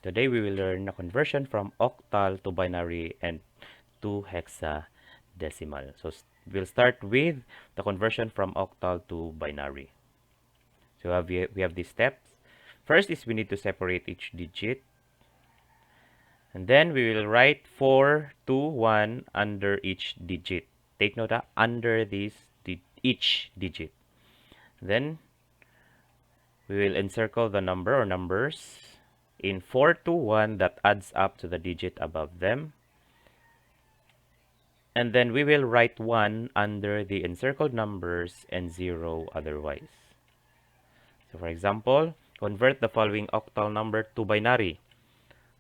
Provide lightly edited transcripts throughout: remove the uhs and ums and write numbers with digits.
Today we will learn a conversion from octal to binary and to hexadecimal. So we'll start with the conversion from octal to binary. So we have these steps. First is we need to separate each digit. And then we will write 4, 2, 1 under each digit. Take note that under each digit. Then we will encircle the number or numbers in 4 to 1 that adds up to the digit above them. And then we will write 1 under the encircled numbers and 0 otherwise. So for example, convert the following octal number to binary.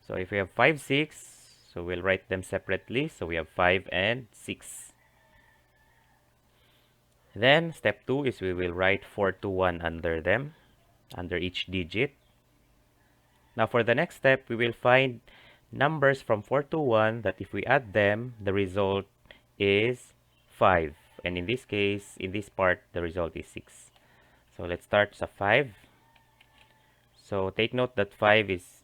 So if we have 5, 6, so we'll write them separately. So we have 5 and 6. Then step 2 is we will write 4 to 1 under them, under each digit. Now for the next step, we will find numbers from 4 to 1 that if we add them, the result is 5. And in this case, in this part, the result is 6. So let's start sa 5. So take note that 5 is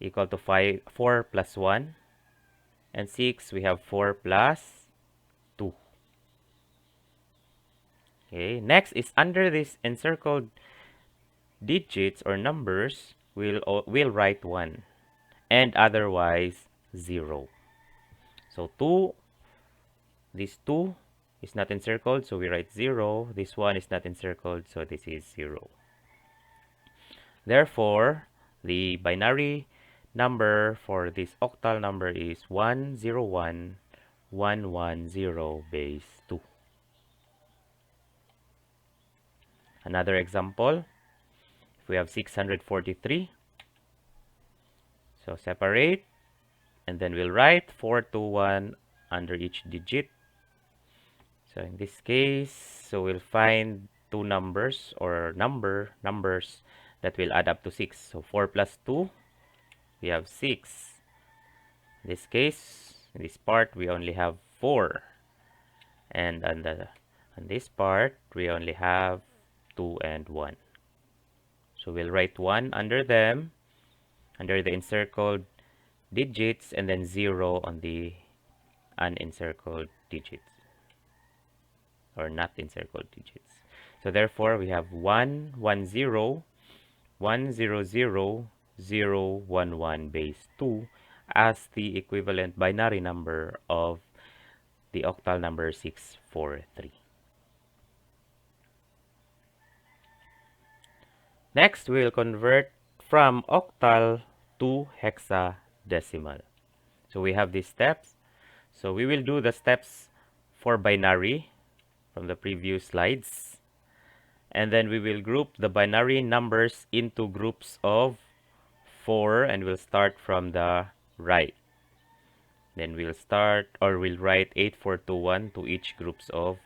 equal to 4 plus 1. And 6, we have 4 plus 2. Okay, next is under this encircled digits or numbers, we'll write 1 and otherwise 0. So 2, this 2 is not encircled, so we write 0. This one is not encircled, so this is 0. Therefore, the binary number for this octal number is 101,110 base 2. Another example, if we have 643, so separate, and then we'll write 4 to 1 under each digit. So in this case, so we'll find two numbers or numbers that will add up to 6. So 4 plus 2, we have 6. In this case, in this part, we only have 4. And on this part, we only have 2 and 1. So we'll write 1 under them, under the encircled digits, and then 0 on the unencircled digits, or not encircled digits. So therefore, we have 1, 1, 0, 1, 0, 0, 0, 1, 1 base 2 as the equivalent binary number of the octal number 643. Next, we will convert from octal to hexadecimal. So we have these steps. So we will do the steps for binary from the previous slides. And then we will group the binary numbers into groups of 4, and we'll start from the right. Then we'll write 8421 to each groups of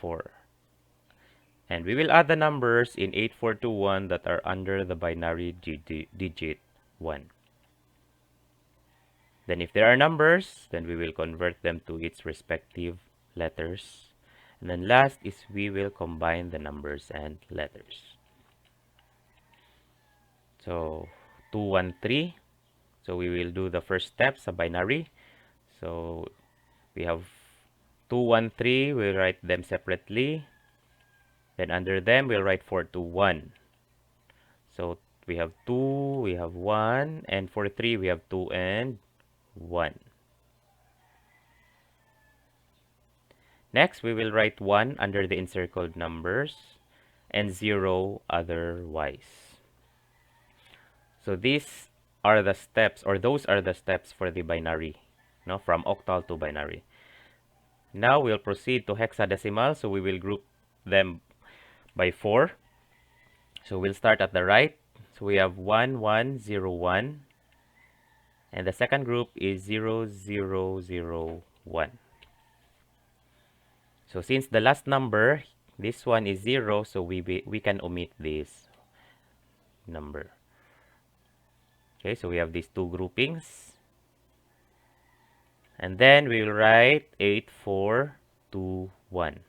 4. And we will add the numbers in 8421 that are under the binary digit 1. Then if there are numbers, then we will convert them to its respective letters. And then last is we will combine the numbers and letters. So 213. So we will do the first step sa binary. So we have 213, we'll write them separately. Then under them, we'll write 421. So we have 2, we have 1, and for 3, we have 2 and 1. Next, we will write 1 under the encircled numbers and 0 otherwise. So these are the steps, or those are the steps for the binary, from octal to binary. Now we'll proceed to hexadecimal, so we will group them by 4. So we'll start at the right. So we have 1, 1, 0, 1. And the second group is 0, 0, 0, 1. So since the last number, this one is 0, so we can omit this number. Okay, so we have these two groupings. And then we will write 8, 4, 2, 1.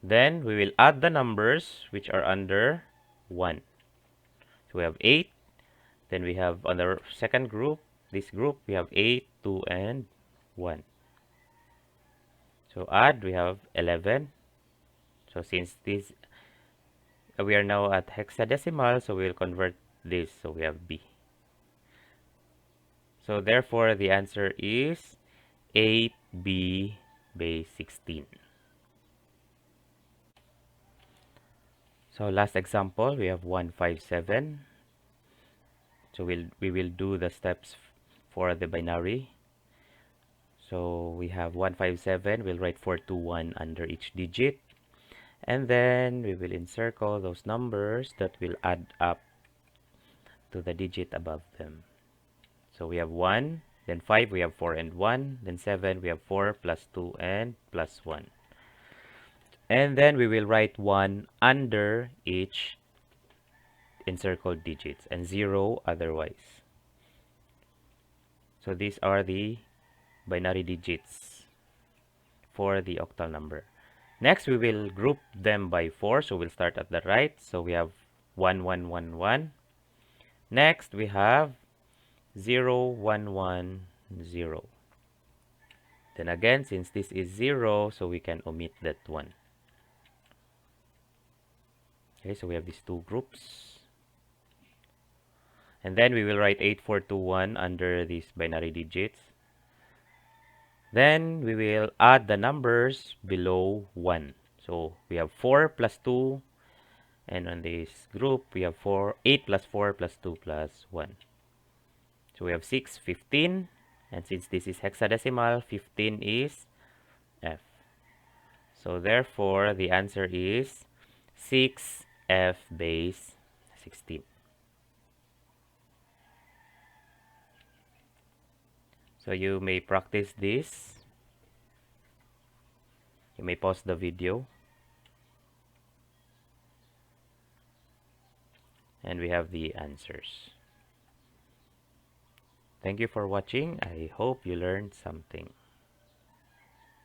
Then we will add the numbers which are under 1. So we have 8. Then we have on the second group, this group, we have 8, 2, and 1. So add, we have 11. So since this, we are now at hexadecimal, so we'll convert this. So we have B. So therefore, the answer is 8B base 16. So last example, we have 157. So we will do the steps for the binary. So we have 157. We'll write 421 under each digit. And then we will encircle those numbers that will add up to the digit above them. So we have 1, then 5, we have 4 and 1, then 7, we have 4 plus 2 and plus 1. And then we will write 1 under each encircled digits and 0 otherwise. So these are the binary digits for the octal number. Next, we will group them by 4. So we'll start at the right. So we have 1, 1, 1, 1. Next, we have 0, 1, 1, 0. Then again, since this is 0, so we can omit that 1. Okay, so we have these two groups. And then we will write 8, 4, 2, 1 under these binary digits. Then we will add the numbers below 1. So we have 4 plus 2. And on this group, we have 8 plus 4 plus 2 plus 1. So we have 6, 15. And since this is hexadecimal, 15 is F. So therefore, the answer is 6F base 16. So you may practice this. You may pause the video. And we have the answers. Thank you for watching. I hope you learned something.